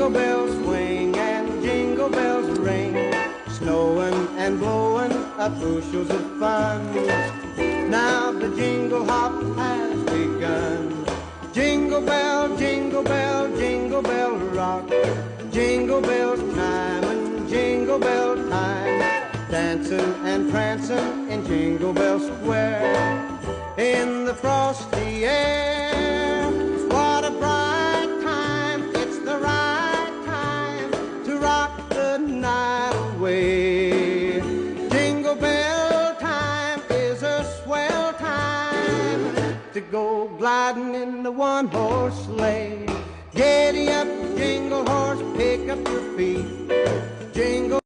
Jingle bells swing and jingle bells ring, snowing and blowing up bushels of fun. Now the jingle hop has begun. Jingle bell, jingle bell, jingle bell rock. Jingle bells chime and jingle bell time, dancing and prancing in Jingle Bell Square. In the frosty air, what a bright time. It's the right time to rock the night away. Jingle bell time is a swell time to go gliding in the one-horse sleigh. Giddy up, jingle horse, pick up your feet. Jingle